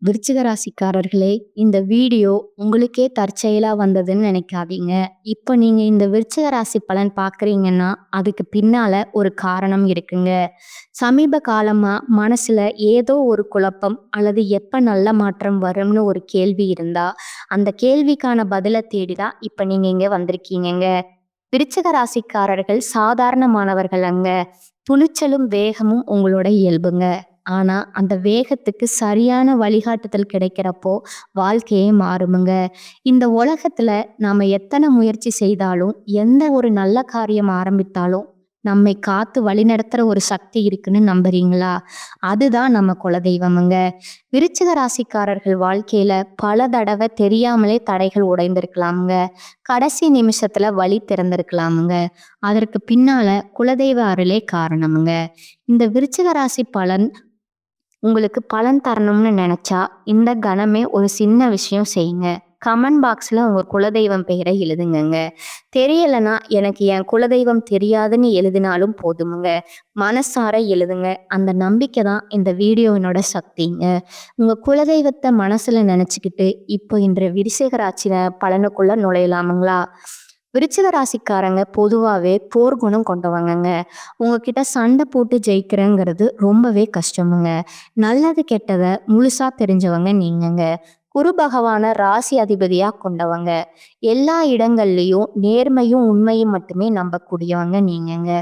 விருச்சிக ராசிக்காரர்களே, இந்த வீடியோ உங்களுக்கே தற்செயலா வந்ததுன்னு நினைக்காதீங்க. இப்ப நீங்க இந்த விருச்சிக ராசி பலன் பார்க்குறீங்கன்னா, அதுக்கு பின்னால ஒரு காரணம் இருக்குங்க. சமீப காலமா மனசுல ஏதோ ஒரு குழப்பம் அல்லது எப்ப நல்ல மாற்றம் வரும்னு ஒரு கேள்வி இருந்தா, அந்த கேள்விக்கான பதில தேடி தான் இப்ப நீங்க இங்க வந்திருக்கீங்கங்க. விருச்சிக ராசிக்காரர்கள் சாதாரணமானவர்கள் அங்க. துணிச்சலும், வேகமும் உங்களோட இயல்புங்க. ஆனா, அந்த வேகத்துக்கு சரியான வழிகாட்டுதல் கிடைக்கிறப்போ, வாழ்க்கையே மாறுமுங்க. இந்த உலகத்துல நாம எத்தன முயற்சி செய்தாலும், எந்த ஒரு நல்ல காரியம் ஆரம்பித்தாலும், நம்மை காத்து வழிநடத்துற ஒரு சக்தி இருக்குன்னு நம்புறீங்களா? அதுதான் நம்ம குலதெய்வமுங்க. விருச்சிக ராசிக்காரர்கள் வாழ்க்கையில பல தடவ தெரியாமலே தடைகள் உடைந்திருக்கலாமுங்க. கடைசி நிமிஷத்துல வழி திறந்திருக்கலாமுங்க. அதற்கு பின்னால குலதெய்வ அருளே காரணமுங்க. இந்த விருச்சிக ராசி பலன் உங்களுக்கு பலன் தரணும்னு நினைச்சா, இந்த கணமே ஒரு சின்ன விஷயம் செய்யுங்க. கமெண்ட் பாக்ஸ்ல உங்க குலதெய்வம் பெயரை எழுதுங்கங்க. தெரியலனா எனக்கு என் குலதெய்வம் தெரியாதுன்னு எழுதினாலும் போதுமுங்க. மனசார எழுதுங்க. அந்த நம்பிக்கை தான் இந்த வீடியோவினோட சக்திங்க. உங்க குலதெய்வத்தை மனசுல நினைச்சுக்கிட்டு இப்போ இன்று விருச்சிக ராசி பலனுக்குள்ள நுழையலாமுங்களா? விருச்சிக ராசிக்காரங்க பொதுவாவே போர் குணம் கொண்டவங்கங்க. உங்ககிட்ட சண்டை போட்டு ஜெயிக்கிறேங்கிறது ரொம்பவே கஷ்டமுங்க. நல்லது கெட்டத முழுசா தெரிஞ்சவங்க நீங்கங்க. குரு பகவான ராசி அதிபதியா கொண்டவங்க. எல்லா இடங்கள்லயும் நேர்மையும் உண்மையும் மட்டுமே நம்பக்கூடியவங்க நீங்கங்க.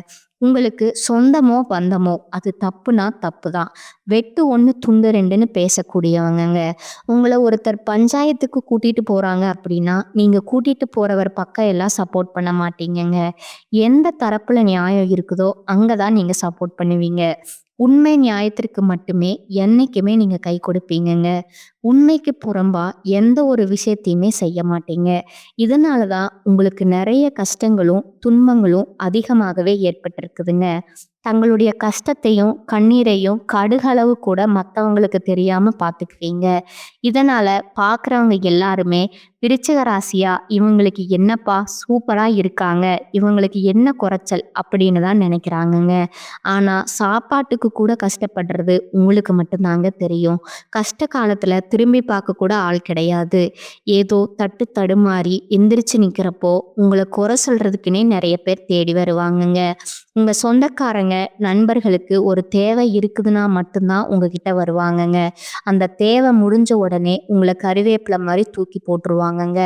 உங்களுக்கு சொந்தமோ பந்தமோ அது தப்புனா தப்புதான். வெட்டு ஒண்ணு துண்டு ரெண்டுன்னு பேசக்கூடியவங்கங்க. உங்களை ஒருத்தர் பஞ்சாயத்துக்கு கூட்டிட்டு போறாங்க அப்படின்னா, நீங்க கூட்டிட்டு போறவர் பக்கம் எல்லாம் சப்போர்ட் பண்ண மாட்டீங்கங்க. எந்த தரப்புல நியாயம் இருக்குதோ அங்கதான் நீங்க சப்போர்ட் பண்ணுவீங்க. உண்மை நியாயத்திற்கு மட்டுமே என்னைக்குமே நீங்க கை கொடுப்பீங்கங்க. உண்மைக்கு புறம்பா எந்த ஒரு விஷயத்தையுமே செய்ய மாட்டீங்க. இதனாலதான் உங்களுக்கு நிறைய கஷ்டங்களும் துன்பங்களும் அதிகமாகவே ஏற்பட்டிருக்குதுங்க. தங்களுடைய கஷ்டத்தையும் கண்ணீரையும் கடுகளவு கூட மத்தவங்களுக்கு தெரியாம பார்த்துக்குவீங்க. இதனால பார்க்குறவங்க எல்லாருமே விருச்சிக ராசியா இவங்களுக்கு என்னப்பா சூப்பரா இருக்காங்க, இவங்களுக்கு என்ன குறைச்சல் அப்படின்னு தான் நினைக்கிறாங்கங்க. ஆனா சாப்பாட்டுக்கு கூட கஷ்டப்படுறது உங்களுக்கு மட்டும்தாங்க தெரியும். கஷ்ட காலத்துல திரும்பி பார்க்க கூட ஆள் கிடையாது. ஏதோ தட்டு தடுமாறி எந்திரிச்சு நிக்கிறப்போ உங்களை குறை சொல்றதுக்குன்னே நிறைய பேர் தேடி வருவாங்கங்க. உங்க சொந்தக்காரங்க நண்பர்களுக்கு ஒரு தேவை இருக்குதுன்னா மட்டும்தான் உங்ககிட்ட வருவாங்கங்க. அந்த தேவை முடிஞ்ச உடனே உங்களை கருவேப்பிலை மாதிரி தூக்கி போட்டுருவாங்கங்க.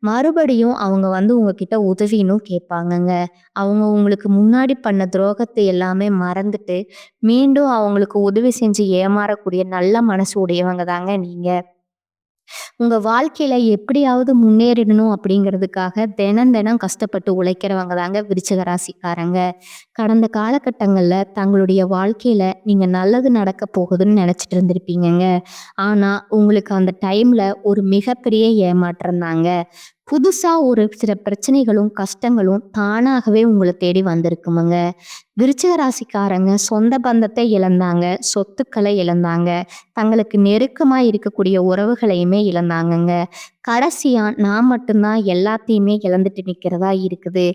மறுபடியும் அவங்க வந்து உங்ககிட்ட உதவினும் கேட்பாங்கங்க. அவங்க உங்களுக்கு முன்னாடி பண்ண துரோகத்தை எல்லாமே மறந்துட்டு மீண்டும் அவங்களுக்கு உதவி செஞ்சு ஏமாறக்கூடிய நல்ல மனசு உடையவங்க தாங்க நீங்க. உங்க வாழ்க்கையில எப்படியாவது முன்னேறிடணும் அப்படிங்கிறதுக்காக தினம் தினம் கஷ்டப்பட்டு உழைக்கிறவங்க தாங்க விருச்சிக ராசிக்காரங்க. கடந்த காலகட்டங்கள்ல தங்களுடைய வாழ்க்கையில நீங்க நல்லது நடக்க போகுதுன்னு நினைச்சிட்டு இருந்திருப்பீங்கங்க. ஆனா உங்களுக்கு அந்த டைம்ல ஒரு மிகப்பெரிய ஏமாற்றம் தாங்க. புதுசா ஒரு சில பிரச்சனைகளும் கஷ்டங்களும் தானாகவே உங்களை தேடி வந்திருக்குமுங்க. விருச்சிக ராசிக்காரங்க சொந்த பந்தத்தை இழந்தாங்க, சொத்துக்களை இழந்தாங்க, தங்களுக்கு நெருக்கமா இருக்கக்கூடிய உறவுகளையுமே இழந்தாங்கங்க. கடைசியா நான் மட்டும்தான் எல்லாத்தையுமே இழந்துட்டு நிக்கிறதா இருக்குது.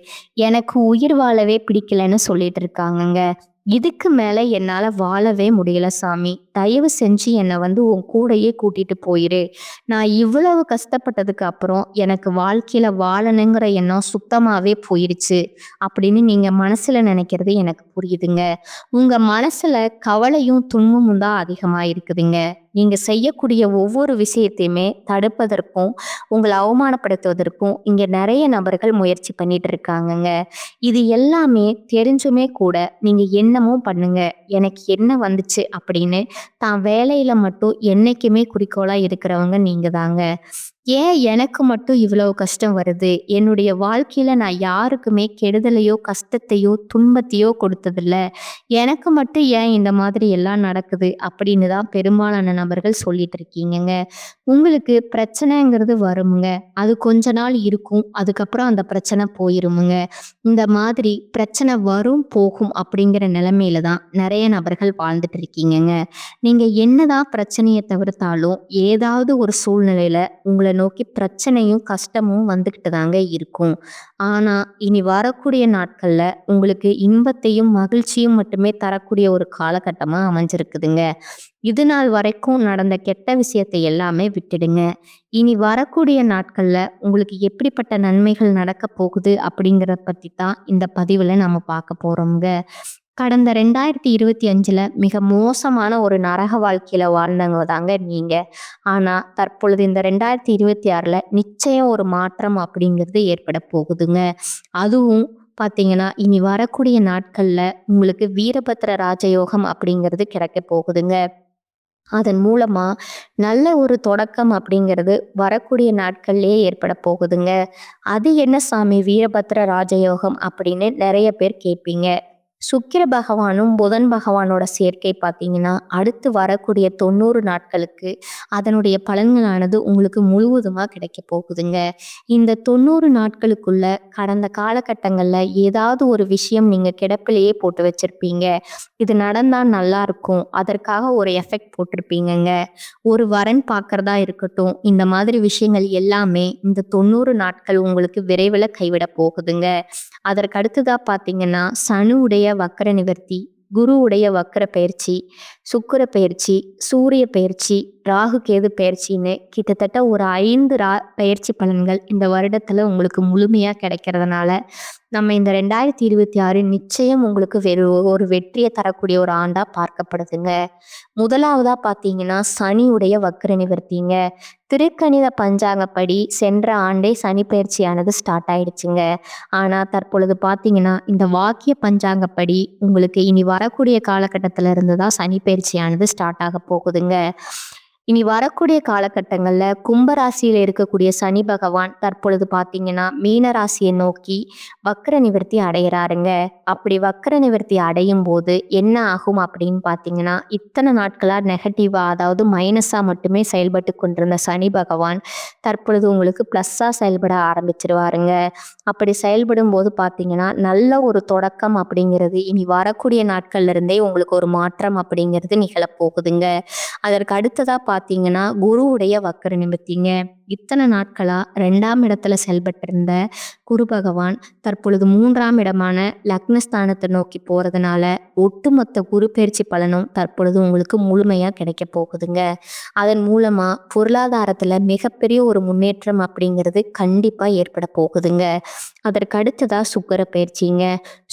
எனக்கு உயிர் வாழவே பிடிக்கலன்னு சொல்லிட்டு இருக்காங்கங்க. இதுக்கு மேல என்னால வாழவே முடியல சாமி. தயவு செஞ்சு என்னை வந்து உன் கூடயே கூட்டிட்டு போயிரு. நான் இவ்வளவு கஷ்டப்பட்டதுக்கு அப்புறம் எனக்கு வாழ்க்கையில வாழணுங்கிற எண்ணம் சுத்தமாவே போயிருச்சு அப்படின்னு நீங்க மனசுல நினைக்கிறது எனக்கு புரியுதுங்க. உங்க மனசுல கவலையும் துன்பமும் தான் அதிகமா இருக்குதுங்க. நீங்க செய்யக்கூடிய ஒவ்வொரு விஷயத்தையுமே தடுப்பதற்கும் உங்களை அவமானப்படுத்துவதற்கும் இங்க நிறைய நபர்கள் முயற்சி பண்ணிட்டு இருக்காங்கங்க. இது எல்லாமே தெரிஞ்சுமே கூட நீங்க என்னமோ பண்ணுங்க, எனக்கு என்ன வந்துச்சு அப்படின்னு தான் வேலையில மட்டும் என்னைக்குமே குறிக்கோளா இருக்கிறவங்க நீங்க தாங்க. ஏன் எனக்கு மட்டும் இவ்வளவு கஷ்டம் வருது? என்னுடைய வாழ்க்கையில நான் யாருக்குமே கெடுதலையோ கஷ்டத்தையோ துன்பத்தையோ கொடுத்ததில்ல. எனக்கு மட்டும் ஏன் இந்த மாதிரி எல்லாம் நடக்குது அப்படின்னு தான் பெரும்பாலான நபர்கள் சொல்லிட்டு இருக்கீங்கங்க. உங்களுக்கு பிரச்சனைங்கிறது வருமுங்க. அது கொஞ்ச நாள் இருக்கும். அதுக்கப்புறம் அந்த பிரச்சனை போயிருமுங்க. இந்த மாதிரி பிரச்சனை வரும் போகும் அப்படிங்கிற நிலைமையில தான் நிறைய நபர்கள் வாழ்ந்துட்டு இருக்கீங்கங்க. நீங்க என்னதான் பிரச்சனையை தவிர்த்தாலும் ஏதாவது ஒரு சூழ்நிலையில உங்களை உங்களை நோக்கி பிரச்சனையும் கஷ்டமும் வந்துக்கிட்டு தாங்க இருக்கும். ஆனா இனி வரக்கூடிய நாட்கள்ல உங்களுக்கு இன்பத்தையும் மகிழ்ச்சியும் மட்டுமே தரக்கூடிய ஒரு காலகட்டமா அமைஞ்சிருக்குதுங்க. இது நாள் வரைக்கும் நடந்த கெட்ட விஷயத்தை எல்லாமே விட்டுடுங்க. இனி வரக்கூடிய நாட்கள்ல உங்களுக்கு எப்படிப்பட்ட நன்மைகள் நடக்க போகுது அப்படிங்கிறத பத்தி தான் இந்த பதிவுல நம்ம பார்க்க போறோம்ங்க. கடந்த 2025ல மிக மோசமான ஒரு நரக வாழ்க்கையில வாழ்ந்தவங்க தாங்க நீங்க. ஆனா தற்பொழுது இந்த 2026ல நிச்சயம் ஒரு மாற்றம் அப்படிங்கிறது ஏற்பட போகுதுங்க. அதுவும் பார்த்தீங்கன்னா, இனி வரக்கூடிய நாட்கள்ல உங்களுக்கு வீரபத்ர ராஜயோகம் அப்படிங்கிறது கிடைக்க போகுதுங்க. அதன் மூலமா நல்ல ஒரு தொடக்கம் அப்படிங்கிறது வரக்கூடிய நாட்கள்லயே ஏற்பட போகுதுங்க. அது என்ன சாமி வீரபத்ர ராஜயோகம் அப்படின்னு நெறைய பேர் கேட்பீங்க. சுக்கிர பகவானும் புதன் பகவானோட சேர்க்கை பார்த்தீங்கன்னா, அடுத்து வரக்கூடிய 90 நாட்களுக்கு அதனுடைய பலன்களானது உங்களுக்கு முழுவதுமா கிடைக்க போகுதுங்க. இந்த 90 நாட்களுக்குள்ள கடந்த காலகட்டங்கள்ல ஏதாவது ஒரு விஷயம் நீங்க கிடப்பிலேயே போட்டு வச்சிருப்பீங்க. இது நடந்தா நல்லா இருக்கும். அதற்காக ஒரு எஃபெக்ட் போட்டிருப்பீங்கங்க. ஒரு வரன் பார்க்கறதா இருக்கட்டும், இந்த மாதிரி விஷயங்கள் எல்லாமே இந்த 90 நாட்கள் உங்களுக்கு விரைவில கைவிட போகுதுங்க. அதற்கு அடுத்ததா பார்த்தீங்கன்னா, சனியுடைய வக்ர நிவர்த்தி, குருவுடைய வக்ர பெயர்ச்சி, சுக்கிர பெயர்ச்சி, சூரிய பெயர்ச்சி, ராகு கேது பெயர்ச்சின்னு கிட்டத்தட்ட ஒரு 5 பெயர்ச்சி பலன்கள் இந்த வருடத்துல உங்களுக்கு முழுமையா கிடைக்கிறதுனால, நம்ம இந்த 2026 நிச்சயம் உங்களுக்கு ஒரு வெற்றியை தரக்கூடிய ஒரு ஆண்டா பார்க்கப்படுதுங்க. முதலாவதா பார்த்தீங்கன்னா, சனியுடைய வக்ர நிவர்த்திங்க. திருக்கணித பஞ்சாங்கப்படி சென்ற ஆண்டே சனி பெயர்ச்சியானது ஸ்டார்ட் ஆயிடுச்சுங்க. ஆனா தற்பொழுது பார்த்தீங்கன்னா, இந்த வாக்கிய பஞ்சாங்கப்படி உங்களுக்கு இனி வரக்கூடிய காலகட்டத்துல இருந்து தான் சனி பெயர்ச்சியானது ஸ்டார்ட் ஆக போகுதுங்க. இனி வரக்கூடிய காலகட்டங்கள்ல கும்ப ராசியில இருக்கக்கூடிய சனி பகவான் தற்பொழுது பார்த்தீங்கன்னா, மீன ராசியை நோக்கி வக்ர நிவர்த்தி அடையறாருங்க. அப்படி வக்ர நிவர்த்தி அடையும் போது என்ன ஆகும் அப்படின்னு பார்த்தீங்கன்னா, இத்தனை நாட்களா நெகட்டிவா அதாவது மைனஸா மட்டுமே செயல்பட்டு கொண்டிருந்த சனி பகவான் தற்பொழுது உங்களுக்கு ப்ளஸ்ஸா செயல்பட ஆரம்பிச்சிருவாருங்க. அப்படி செயல்படும் போது பார்த்தீங்கன்னா, நல்ல ஒரு தொடக்கம் அப்படிங்கிறது இனி வரக்கூடிய நாட்கள்ல இருந்தே உங்களுக்கு ஒரு மாற்றம் அப்படிங்கிறது நிகழப்போகுதுங்க. அதற்கு அடுத்ததா பார்த்தீங்கன்னா, குருவுடைய வக்ர நிவர்த்திங்க. இத்தனை நாட்களா 2ஆம் இடத்துல செயல்பட்டிருந்த குரு பகவான் தற்பொழுது 3ஆம் இடமான லக்னஸ்தானத்தை நோக்கி போறதுனால ஒட்டுமொத்த குரு பெயர்ச்சி பலனும் தற்பொழுது உங்களுக்கு முழுமையா கிடைக்க போகுதுங்க. அதன் மூலமா பொருளாதாரத்துல மிகப்பெரிய ஒரு முன்னேற்றம் அப்படிங்கிறது கண்டிப்பா ஏற்பட போகுதுங்க. அதற்கு அடுத்ததா சுக்கிர பெயர்ச்சிங்க.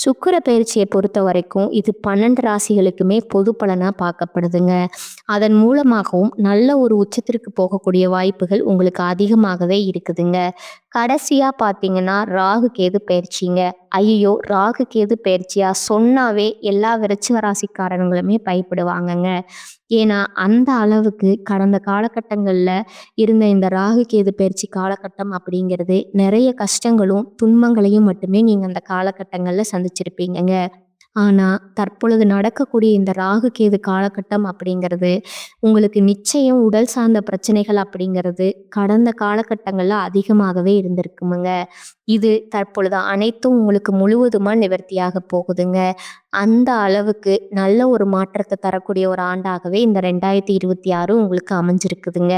சுக்கிர பெயர்ச்சியை பொறுத்த வரைக்கும் இது 12 ராசிகளுக்குமே பொது பலனா பார்க்கப்படுதுங்க. அதன் மூலமாகவும் நல்ல ஒரு உச்சத்திற்கு போகக்கூடிய வாய்ப்புகள் உங்களுக்கு அதிகமாகவே இருக்குதுங்க. கடைசியா பார்த்தீங்கன்னா, ராகு கேது பெயர்ச்சிங்க. ஐயையோ! ராகு கேது பெயர்ச்சியா சொன்னாவே எல்லா விருச்சிக ராசிக்காரங்களுமே பயப்படுவாங்கங்க. ஏன்னா, அந்த அளவுக்கு கடந்த காலகட்டங்கள்ல இருந்த இந்த ராகு கேது பெயர்ச்சி காலகட்டம் அப்படிங்கிறது நிறைய கஷ்டங்களும், துன்பங்களையும் மட்டுமே நீங்க அந்த காலகட்டங்கள்ல சந்திச்சிருப்பீங்கங்க. ஆனா, தற்பொழுது நடக்கக்கூடிய இந்த ராகு கேது காலகட்டம் அப்படிங்கிறது, உங்களுக்கு நிச்சயம் உடல் சார்ந்த பிரச்சனைகள் அப்படிங்கிறது கடந்த காலகட்டங்கள்ல அதிகமாகவே இருந்திருக்குமுங்க. இது தற்பொழுது அனைத்தும் உங்களுக்கு முழுவதுமா நிவர்த்தியாக போகுதுங்க. அந்த அளவுக்கு நல்ல ஒரு மாற்றத்தை தரக்கூடிய ஒரு ஆண்டாகவே இந்த 2026 உங்களுக்கு அமைஞ்சிருக்குதுங்க.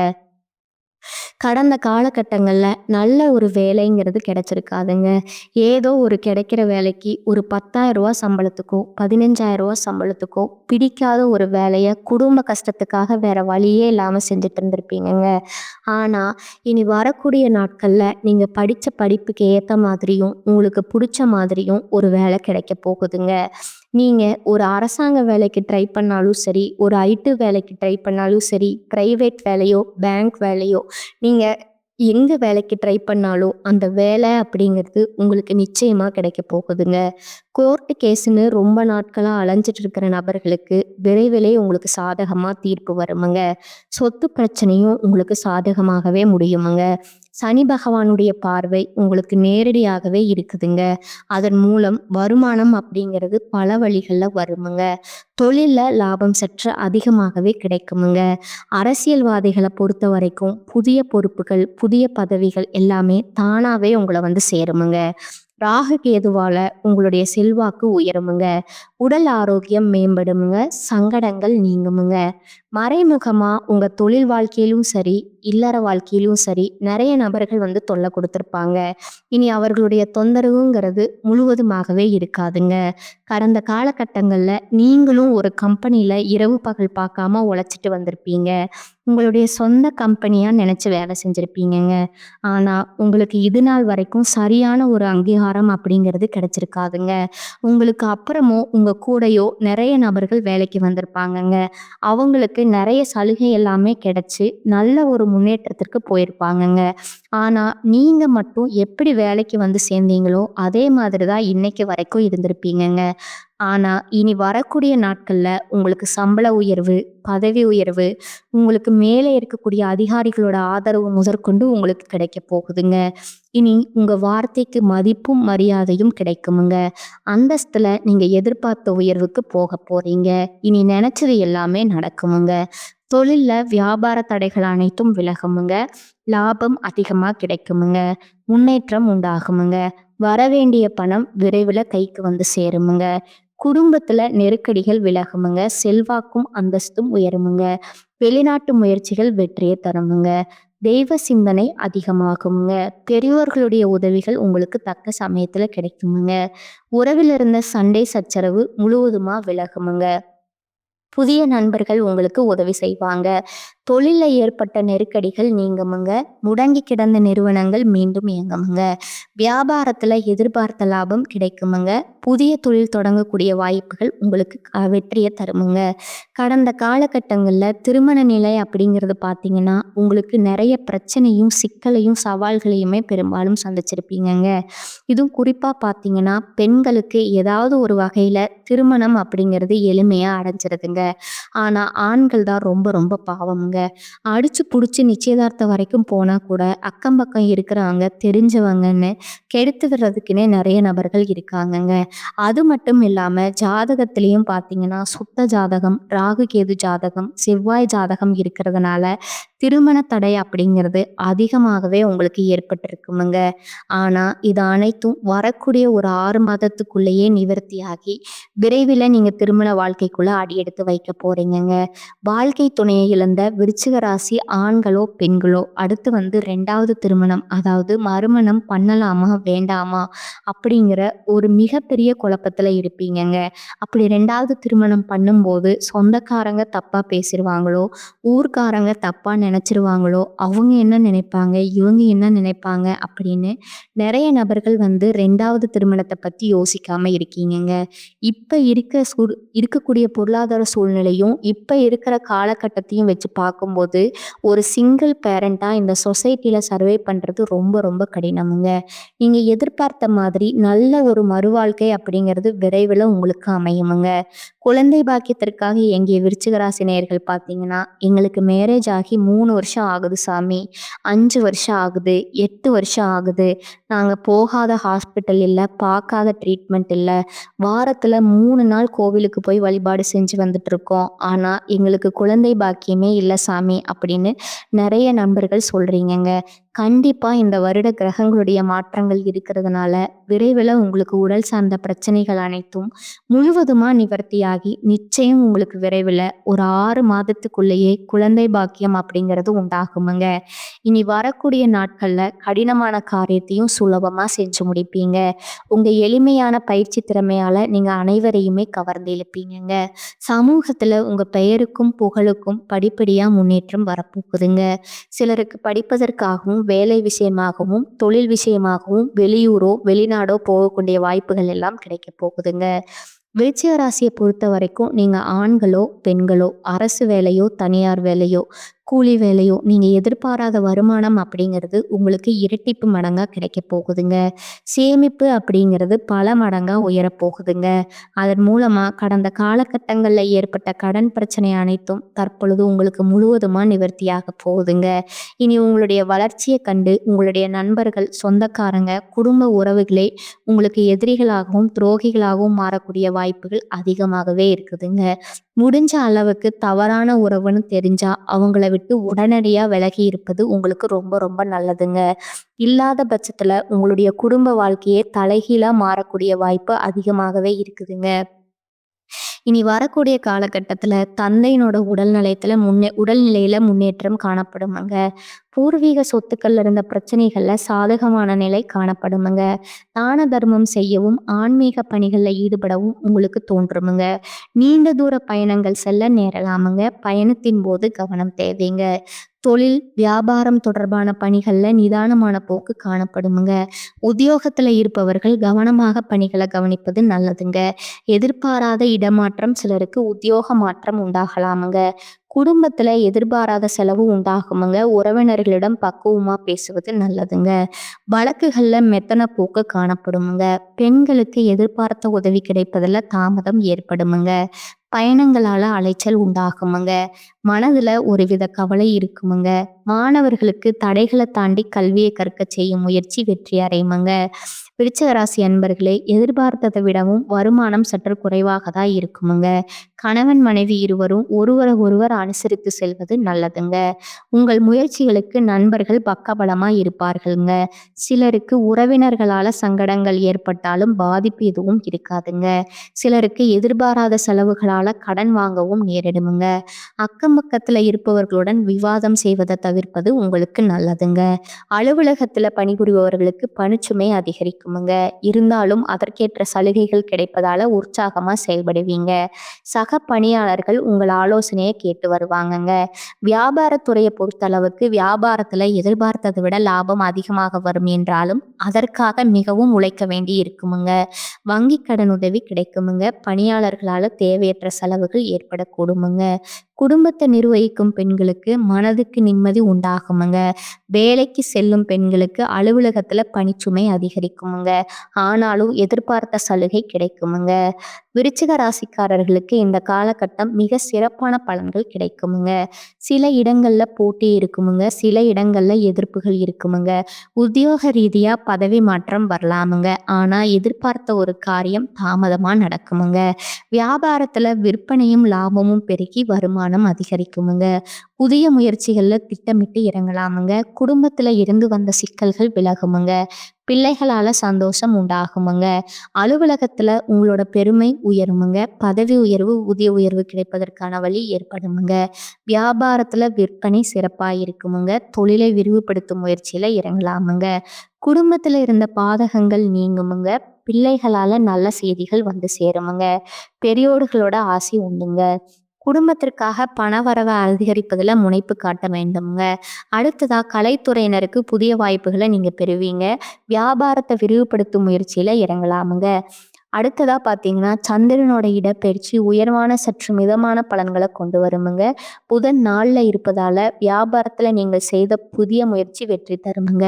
கடந்த காலகட்டங்கள்ல நல்ல ஒரு வேலைங்கிறது கிடைச்சிருக்காதுங்க. ஏதோ ஒரு கிடைக்கிற வேலைக்கு ஒரு ரூ. 10,000 சம்பளத்துக்கோ, ரூ. 15,000 சம்பளத்துக்கோ பிடிக்காத ஒரு வேலைய குடும்ப கஷ்டத்துக்காக வேற வழியே இல்லாம செஞ்சுட்டு இருந்திருப்பீங்கங்க. ஆனா, இனி வரக்கூடிய நாட்கள்ல நீங்க படிச்ச படிப்புக்கு ஏத்த மாதிரியும், உங்களுக்கு புடிச்ச மாதிரியும் ஒரு வேலை கிடைக்க போகுதுங்க. நீங்க ஒரு அரசாங்க வேலைக்கு ட்ரை பண்ணாலும் சரி, ஒரு ஐடி வேலைக்கு ட்ரை பண்ணாலும் சரி, பிரைவேட் வேலையோ, பேங்க் வேலையோ, நீங்க எங்க வேலைக்கு ட்ரை பண்ணாலும் அந்த வேலை அப்படிங்கிறது உங்களுக்கு நிச்சயமா கிடைக்க போகுதுங்க. கோர்ட்டு கேஸ்ன்னு ரொம்ப நாட்களா அலைஞ்சிட்டு இருக்கிற நபர்களுக்கு விரைவிலே உங்களுக்கு சாதகமா தீர்ப்பு வருமுங்க. சொத்து பிரச்சனையும் உங்களுக்கு சாதகமாகவே முடியுமுங்க. சனி பகவானுடைய பார்வை உங்களுக்கு நேரடியாகவே இருக்குதுங்க. அதன் மூலம் வருமானம் அப்படிங்கிறது பல வழிகள்ல வருமுங்க. தொழில்ல லாபம் சற்று அதிகமாகவே கிடைக்குமுங்க. அரசியல்வாதிகளை பொறுத்த வரைக்கும் புதிய பொறுப்புகள், புதிய பதவிகள் எல்லாமே தானாவே உங்களை வந்து சேருமுங்க. ராகு கேதுவால உங்களுடைய செல்வாக்கு உயருமுங்க. உடல் ஆரோக்கியம் மேம்படுமுங்க. சங்கடங்கள் நீங்குமுங்க. மறைமுகமா உங்க தொழில் வாழ்க்கையிலும் சரி, இல்லற வாழ்க்கையிலும் சரி நிறைய நபர்கள் வந்து தொல்லை கொடுத்துருப்பாங்க. இனி அவர்களுடைய தொந்தரவுங்கிறது முழுவதுமாகவே இருக்காதுங்க. கடந்த காலகட்டங்கள்ல நீங்களும் ஒரு கம்பெனில இரவு பகல் பார்க்காம உழைச்சிட்டு வந்திருப்பீங்க. உங்களுடைய சொந்த கம்பெனியா நினைச்சு வேலை செஞ்சிருப்பீங்கங்க. ஆனா உங்களுக்கு இது நாள் வரைக்கும் சரியான ஒரு அங்கீகாரம் அப்படிங்கிறது கிடைச்சிருக்காதுங்க. உங்களுக்கு அப்புறமும் உங்க கூடயோ நிறைய நபர்கள் வேலைக்கு வந்திருப்பாங்கங்க. அவங்களுக்கு நிறைய சலுகை எல்லாமே கிடைச்சு நல்ல ஒரு முன்னேற்றத்திற்கு போயிருப்பாங்கங்க. ஆனா நீங்க மட்டும் எப்படி வேலைக்கு வந்து சேர்ந்தீங்களோ அதே மாதிரி தான் இன்னைக்கு வரைக்கும் இருந்திருப்பீங்கங்க. ஆனா இனி வரக்கூடிய நாட்கள்ல உங்களுக்கு சம்பள உயர்வு, பதவி உயர்வு, உங்களுக்கு மேலே இருக்கக்கூடிய அதிகாரிகளோட ஆதரவு முதற்கொண்டு உங்களுக்கு கிடைக்க போகுதுங்க. இனி உங்க வார்த்தைக்கு மதிப்பும் மரியாதையும் கிடைக்குமுங்க. அந்தஸ்துல நீங்க எதிர்பார்த்த உயர்வுக்கு போக போறீங்க. இனி நினைச்சது எல்லாமே நடக்குமுங்க. தொழில்ல வியாபார தடைகள் அனைத்தும் விலகுமுங்க. லாபம் அதிகமா கிடைக்குமுங்க. முன்னேற்றம் உண்டாகுமுங்க. வரவேண்டிய பணம் விரைவில் கைக்கு வந்து சேருமுங்க. குடும்பத்துல நெருக்கடிகள் விலகுமுங்க. செல்வாக்கும் அந்தஸ்தும் உயருமுங்க. வெளிநாட்டு முயற்சிகள் வெற்றியை தருமுங்க. தெய்வ சிந்தனை அதிகமாகுங்க. பெரியோர்களுடைய உதவிகள் உங்களுக்கு தக்க சமயத்துல கிடைக்குமுங்க. உறவில் இருந்த சண்டை சச்சரவு முழுவதுமா விலகுமுங்க. புதிய நண்பர்கள் உங்களுக்கு உதவி செய்வாங்க. தொழில்ல ஏற்பட்ட நெருக்கடிகள் நீங்குமுங்க. முடங்கி கிடந்த நிறுவனங்கள் மீண்டும் இயங்குமுங்க. வியாபாரத்துல எதிர்பார்த்த லாபம் கிடைக்குமுங்க. புதிய தொழில் தொடங்கக்கூடிய வாய்ப்புகள் உங்களுக்கு வெற்றியை தருமுங்க. கடந்த காலகட்டங்கள்ல திருமண நிலை அப்படிங்கிறது பார்த்தீங்கன்னா உங்களுக்கு நிறைய பிரச்சனையும் சிக்கலையும் சவால்களையுமே பெரும்பாலும் சந்திச்சிருப்பீங்கங்க. இதுவும் குறிப்பா பார்த்தீங்கன்னா பெண்களுக்கு ஏதாவது ஒரு வகையில திருமணம் அப்படிங்கிறது எளிமையா அடைஞ்சிருதுங்க. ஆனா ஆண்கள் தான் ரொம்ப ரொம்ப பாவம்ங்க. அடிச்சு புடிச்சு நிச்சயதார்த்தம் வரைக்கும் போனா கூட அக்கம் பக்கம் இருக்கிறவங்க தெரிஞ்சவங்கன்னு கெடுத்து விடுறதுக்குன்னே நிறைய நபர்கள் இருக்காங்கங்க. அது மட்டும் இல்லாம ஜாதகத்திலையும் பார்த்தீங்கன்னா சுத்த ஜாதகம், ராகு கேது ஜாதகம், செவ்வாய் ஜாதகம் இருக்கிறதுனால திருமண தடை அப்படிங்கிறது அதிகமாகவே உங்களுக்கு ஏற்பட்டிருக்குமுங்க. ஆனா இது அனைத்தும் வரக்கூடிய ஒரு 6 மாதத்துக்குள்ளேயே நிவர்த்தியாகி விரைவில் நீங்க திருமண வாழ்க்கைக்குள்ள அடியெடுத்து வைக்க போறீங்கங்க. வாழ்க்கை துணையை இழந்த விருச்சிக ராசி ஆண்களோ பெண்களோ அடுத்து வந்து 2வது திருமணம் அதாவது மறுமணம் பண்ணலாமா வேண்டாமா அப்படிங்கிற ஒரு மிகப்பெரிய குழப்பத்துல இருப்பீங்கங்க. அப்படி 2வது திருமணம் பண்ணும்போது சொந்தக்காரங்க தப்பா பேசிடுவாங்களோ, ஊர்க்காரங்க தப்பா நினைச்சிருவாங்களோ, அவங்க என்ன நினைப்பாங்க, இவங்க என்ன நினைப்பாங்க அப்படின்னு நிறைய நபர்கள் வந்து 2வது திருமணத்தை பத்தி யோசிக்காம இருக்கீங்கங்க. இப்ப இருக்கக்கூடிய பொருளாதார சூழ்நிலையும் இப்ப இருக்கிற காலகட்டத்தையும் வச்சு பார்க்கும்போது ஒரு சிங்கிள் பேரண்டா இந்த சொசைட்டில சர்வே பண்றது ரொம்ப ரொம்ப கடினமுங்க. நீங்க எதிர்பார்த்த மாதிரி நல்ல ஒரு மறுவாழ்க்கை அப்படிங்கிறது விரைவில் உங்களுக்கு அமையுமுங்க. குழந்தை பாக்கியத்திற்காக எங்கிய விருச்சிக ராசி நேயர்கள் பார்த்தீங்கன்னா எங்களுக்கு மேரேஜ் ஆகி 3 வருஷம் ஆகுது சாமி, 5 வருஷம் ஆகுது, 8 வருஷம் ஆகுது, நாங்க போகாத ஹாஸ்பிட்டல் இல்லை, பார்க்காத ட்ரீட்மெண்ட் இல்லை, வாரத்துல 3 நாள் கோவிலுக்கு போய் வழிபாடு செஞ்சு வந்துட்டு இருக்கோம், ஆனா எங்களுக்கு குழந்தை பாக்கியமே இல்லை சாமி அப்படின்னு நிறைய நண்பர்கள் சொல்றீங்கங்க. கண்டிப்பா இந்த வருட கிரகங்களுடைய மாற்றங்கள் இருக்கிறதுனால விரைவில் உங்களுக்கு உடல் சார்ந்த பிரச்சனைகள் அனைத்தும் முழுவதுமா நிவர்த்தியாகி நிச்சயம் உங்களுக்கு விரைவில் ஒரு 6 மாதத்துக்குள்ளேயே குழந்தை பாக்கியம் அப்படிங்கிறது உண்டாகுமுங்க. இனி வரக்கூடிய நாட்கள்ல கடினமான காரியத்தையும் சுலபமா செஞ்சு முடிப்பீங்க. உங்க எளிமையான பயிற்சி திறமையால நீங்க அனைவரையுமே கவர்ந்து இழுப்பீங்கங்க. சமூகத்துல உங்க பெயருக்கும் புகழுக்கும் படிப்படியா முன்னேற்றம் வரப்போகுதுங்க. சிலருக்கு படிப்பதற்காகவும் வேலை விஷயமாகவும் தொழில் விஷயமாகவும் வெளியூரோ வெளிநாடோ போகக்கூடிய வாய்ப்புகள் எல்லாம் கிடைக்க போகுதுங்க. விருச்சிக ராசியை பொறுத்த வரைக்கும் நீங்க ஆண்களோ பெண்களோ அரசு வேலையோ தனியார் வேலையோ கூலி வேலையோ நீங்க எதிர்பாராத வருமானம் அப்படிங்கிறது உங்களுக்கு இரட்டிப்பு மடங்கா கிடைக்க போகுதுங்க. சேமிப்பு அப்படிங்கிறது பல மடங்கா உயரப் போகுதுங்க. அதன் மூலமா கடந்த காலகட்டங்கள்ல ஏற்பட்ட கடன் பிரச்சனை அனைத்தும் தற்பொழுது உங்களுக்கு முழுவதுமா நிவர்த்தியாக போகுதுங்க. இனி உங்களுடைய வளர்ச்சியை கண்டு உங்களுடைய நண்பர்கள், சொந்தக்காரங்க, குடும்ப உறவுகளே உங்களுக்கு எதிரிகளாகவும் துரோகிகளாகவும் மாறக்கூடிய வாய்ப்புகள் அதிகமாகவே இருக்குதுங்க. முடிஞ்ச அளவுக்கு தவறான உறவுன்னு தெரிஞ்சா அவங்கள விட்டு உடனடியா விலகி இருப்பது உங்களுக்கு ரொம்ப ரொம்ப நல்லதுங்க. இல்லாத பட்சத்துல உங்களுடைய குடும்ப வாழ்க்கையே தலைகீழா மாறக்கூடிய வாய்ப்பு அதிகமாகவே இருக்குதுங்க. இனி வரக்கூடிய காலகட்டத்துல தந்தையினோட உடல்நிலையில முன்னேற்றம் காணப்படுமாங்க. பூர்வீக சொத்துக்கள்ல இருந்த பிரச்சனைகள்ல சாதகமான நிலை காணப்படுமுங்க. தான தர்மம் செய்யவும், ஆன்மீக பணிகள்ல ஈடுபடவும் உங்களுக்கு தோன்றுமுங்க. நீண்ட தூர பயணங்கள் செல்ல நேரலாமுங்க. பயணத்தின் போது கவனம் தேவைங்க. தொழில், வியாபாரம் தொடர்பான பணிகள்ல நிதானமான போக்கு காணப்படுமுங்க. உத்தியோகத்துல இருப்பவர்கள் கவனமாக பணிகளை கவனிப்பது நல்லதுங்க. எதிர்பாராத இடமாற்றம் சிலருக்கு உத்தியோக மாற்றம் உண்டாகலாமுங்க. குடும்பத்துல எதிர்பாராத செலவு உண்டாகுமுங்க. உறவினர்களிடம் பக்குவமா பேசுவது நல்லதுங்க. வழக்குகள்ல மெத்தன போக்கு காணப்படுமுங்க. பெண்களுக்கு எதிர்பார்த்த உதவி கிடைப்பதில் தாமதம் ஏற்படுமுங்க. பயணங்களால அலைச்சல் உண்டாகுமுங்க. மனதுல ஒருவித கவலை இருக்குமுங்க. மாணவர்களுக்கு தடைகளை தாண்டி கல்வியை கற்க செய்யும் முயற்சி வெற்றி அடையுமுங்க. விருச்சிக ராசி அன்பர்களே, எதிர்பார்த்ததை விடவும் வருமானம் சற்று குறைவாக தான் இருக்குமுங்க. கணவன் மனைவி இருவரும் ஒருவரை ஒருவர் அனுசரித்து செல்வது நல்லதுங்க. உங்கள் முயற்சிகளுக்கு நண்பர்கள் பக்கபலமா இருப்பார்களுங்க. சிலருக்கு உறவினர்களால சங்கடங்கள் ஏற்பட்டாலும் பாதிப்பு எதுவும் இருக்காதுங்க. சிலருக்கு எதிர்பாராத செலவுகளால கடன் வாங்கவும் நேரிடுமுங்க. அக்கம் பக்கத்துல இருப்பவர்களுடன் விவாதம் செய்வதை தவிர்ப்பது உங்களுக்கு நல்லதுங்க. அலுவலகத்துல பணிபுரிபவர்களுக்கு பணிச்சுமை அதிகரிக்குமுங்க. இருந்தாலும் அதற்கேற்ற சலுகைகள் கிடைப்பதால உற்சாகமா செயல்படுவீங்க. சக பணியாளர்கள் உங்கள் ஆலோசனையை கேட்டு வருவாங்கங்க. வியாபாரத்துறையை பொறுத்தளவுக்கு வியாபாரத்துல எதிர்பார்த்ததை விட லாபம் அதிகமாக வரும் என்றாலும் அதற்காக மிகவும் உழைக்க வேண்டி இருக்குமுங்க. வங்கி கடன் உதவி கிடைக்குமுங்க. பணியாளர்களால தேவையற்ற செலவுகள் ஏற்படக்கூடுமுங்க. குடும்பத்தை நிர்வகிக்கும் பெண்களுக்கு மனதுக்கு நிம்மதி உண்டாகுமுங்க. வேலைக்கு செல்லும் பெண்களுக்கு அலுவலகத்துல பணிச்சுமை அதிகரிக்குமுங்க. ஆனாலும் எதிர்பார்த்த சலுகை கிடைக்குமுங்க. விருச்சிக ராசிக்காரர்களுக்கு இந்த காலகட்டம் மிக சிறப்பான பலன்கள் கிடைக்குமுங்க. சில இடங்கள்ல போட்டி இருக்குமுங்க. சில இடங்கள்ல எதிர்ப்புகள் இருக்குமுங்க. உத்தியோக ரீதியா பதவி மாற்றம் வரலாமுங்க. ஆனா எதிர்பார்த்த ஒரு காரியம் தாமதமா நடக்குமுங்க. வியாபாரத்துல விற்பனையும் லாபமும் பெருகி வருமானம் அதிகரிக்குமுங்க. புதிய முயற்சிகள்ல திட்டமிட்டு இறங்கலாமுங்க. குடும்பத்துல இருந்து வந்த சிக்கல்கள் விலகுமுங்க. பிள்ளைகளால சந்தோஷம் உண்டாகுமுங்க. அலுவலகத்துல உங்களோட பெருமை உயருமுங்க. பதவி உயர்வு, ஊதிய உயர்வு கிடைப்பதற்கான வழி ஏற்படுமுங்க. வியாபாரத்துல விற்பனை சிறப்பா இருக்குமுங்க. தொழிலை விரிவுபடுத்தும் முயற்சியில இறங்கலாமுங்க. குடும்பத்துல இருந்த பாதகங்கள் நீங்குமுங்க. பிள்ளைகளால நல்ல செய்திகள் வந்து சேருமுங்க. பெரியோர்களோட ஆசி உண்டுங்க. குடும்பத்திற்காக பணவரவை அதிகரிப்பதில் முனைப்பு காட்ட வேண்டுங்க. அடுத்ததா கலைத்துறையினருக்கு புதிய வாய்ப்புகளை நீங்க பெறுவீங்க. வியாபாரத்தை விரிவுபடுத்தும் முயற்சியில இறங்கலாமுங்க. அடுத்ததா பார்த்தீங்கன்னா, சந்திரனோட இடப்பெயர்ச்சி உயர்வான சற்று மிதமான பலன்களை கொண்டு வருமுங்க. புதன் நாள்ல இருப்பதால வியாபாரத்துல நீங்கள் செய்த புதிய முயற்சி வெற்றி தருமுங்க.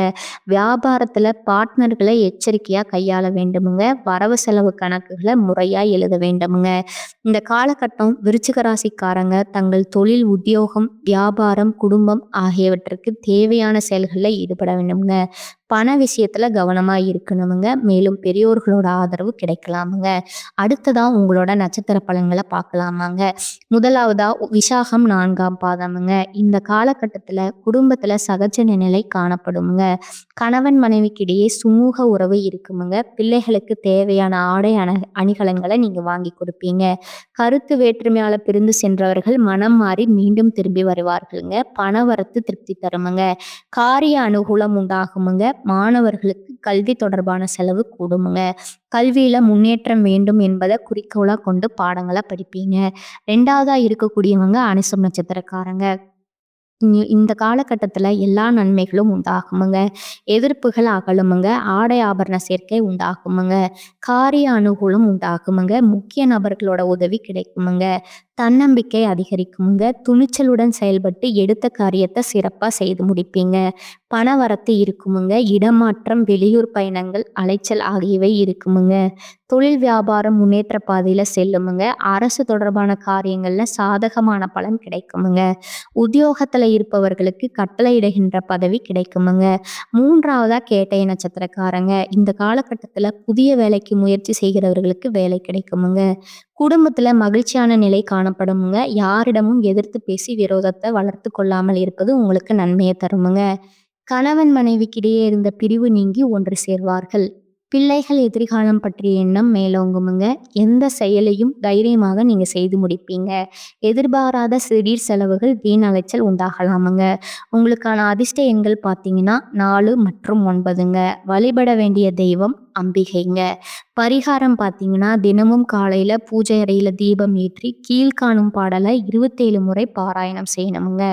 வியாபாரத்துல பார்ட்னர்களை எச்சரிக்கையா கையாள வேண்டுமுங்க. வரவு செலவு கணக்குகளை முறையா எழுத வேண்டுமுங்க. இந்த காலகட்டம் விருச்சிக ராசிக்காரங்க தங்கள் தொழில், உத்தியோகம், வியாபாரம், குடும்பம் ஆகியவற்றுக்கு தேவையான செயல்களில் ஈடுபட வேண்டுமுங்க. பண விஷயத்துல கவனமா இருக்கணுமுங்க. மேலும் பெரியோர்களோட ஆதரவு கிடைக்கலாமுங்க. அடுத்ததா உங்களோட நட்சத்திர பலன்களை பார்க்கலாமாங்க. முதலாவதா விசாகம் 4ஆம் பாதமுங்க. இந்த காலகட்டத்துல குடும்பத்துல சகஜ நிலை காணப்படுமுங்க. கணவன் மனைவிக்கிடையே சுமூக உறவு இருக்குமுங்க. பிள்ளைகளுக்கு தேவையான ஆடை அணிகலன்களை நீங்க வாங்கி கொடுப்பீங்க. கருத்து வேற்றுமையால பிரிந்து சென்றவர்கள் மனம் மாறி மீண்டும் திரும்பி வருவார்களுங்க. பணவரத்து திருப்தி தருமுங்க. காரிய அனுகூலம் உண்டாகுமுங்க. மாணவர்களுக்கு கல்வி தொடர்பான செலவு கூடுமுங்க. கல்வியில முன்னேற்றம் வேண்டும் என்பதை குறிக்கோளா கொண்டு பாடங்களை படிப்பீங்க. 2வதா இருக்கக்கூடியவங்க அனுசம் நட்சத்திரக்காரங்க. இந்த காலகட்டத்துல எல்லா நன்மைகளும் உண்டாகுமுங்க. எதிர்ப்புகள் அகலுமுங்க. ஆடை ஆபரண சேர்க்கை உண்டாகுமுங்க. காரிய அனுகூலம் உண்டாகுமுங்க. முக்கிய நபர்களோட உதவி கிடைக்குமுங்க. தன்னம்பிக்கை அதிகரிக்குமுங்க. துணிச்சலுடன் செயல்பட்டு எடுத்த காரியத்தை சிறப்பா செய்து முடிப்பீங்க. பணவரத்து இருக்குமுங்க. இடமாற்றம், வெளியூர் பயணங்கள், அலைச்சல் ஆகியவை இருக்குமுங்க. தொழில் வியாபாரம் முன்னேற்ற பாதையில செல்லுமுங்க. அரசு தொடர்பான காரியங்கள்ல சாதகமான பலன் கிடைக்குமுங்க. உத்தியோகத்துல இருப்பவர்களுக்கு கட்டளையிடுகின்ற பதவி கிடைக்குமுங்க. 3வதா கேட்டை நட்சத்திரக்காரங்க. இந்த காலகட்டத்துல புதிய வேலைக்கு முயற்சி செய்கிறவர்களுக்கு வேலை கிடைக்குமுங்க. குடும்பத்துல மகிழ்ச்சியான நிலை காணப்படுமுங்க. யாரிடமும் எதிர்த்து பேசி விரோதத்தை வளர்த்து கொள்ளாமல் இருப்பது உங்களுக்கு நன்மையை தருமுங்க. கணவன் மனைவிக்கிடையே இருந்த பிரிவு நீங்கி ஒன்று சேர்வார்கள். பிள்ளைகள் எதிர்காலம் பற்றிய எண்ணம் மேலோங்குமுங்க. எந்த செயலையும் தைரியமாக நீங்க செய்து முடிப்பீங்க. எதிர்பாராத திடீர் செலவுகள், வீண் அலைச்சல் உண்டாகலாமுங்க. உங்களுக்கான அதிர்ஷ்ட எண்கள் பார்த்தீங்கன்னா 4 மற்றும் 9ங்க. வழிபட வேண்டிய தெய்வம் அம்பிகைங்க. பரிகாரம் பார்த்தீங்கன்னா தினமும் காலையில பூஜை அறையில தீபம் ஏற்றி கீழ்காணும் பாடலை 27 முறை பாராயணம் செய்யணுமுங்க.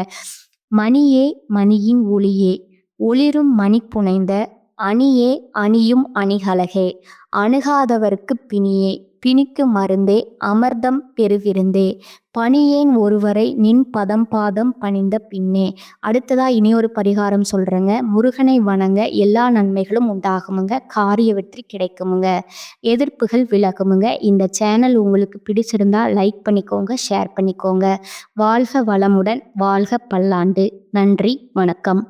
மணியே மணியின் ஒளியே ஒளிரும் மணி புனைந்த அணியே அணியும் அணிகலகே அணுகாதவர்க்குப் பிணியே பிணிக்கு மருந்தே அமர்தம் பெருவிருந்தே பணியேன் ஒருவரை நின் பதம் பாதம் பணிந்த பின்னே. அடுத்ததா இனியொரு பரிகாரம் சொல்றேங்க. முருகனை வணங்க எல்லா நன்மைகளும் உண்டாகுமுங்க. காரிய வெற்றி கிடைக்குமுங்க. எதிர்ப்புகள் விலகுமுங்க. இந்த சேனல் உங்களுக்கு பிடிச்சிருந்தா லைக் பண்ணிக்கோங்க, ஷேர் பண்ணிக்கோங்க. வாழ்க வளமுடன், வாழ்க பல்லாண்டு. நன்றி, வணக்கம்.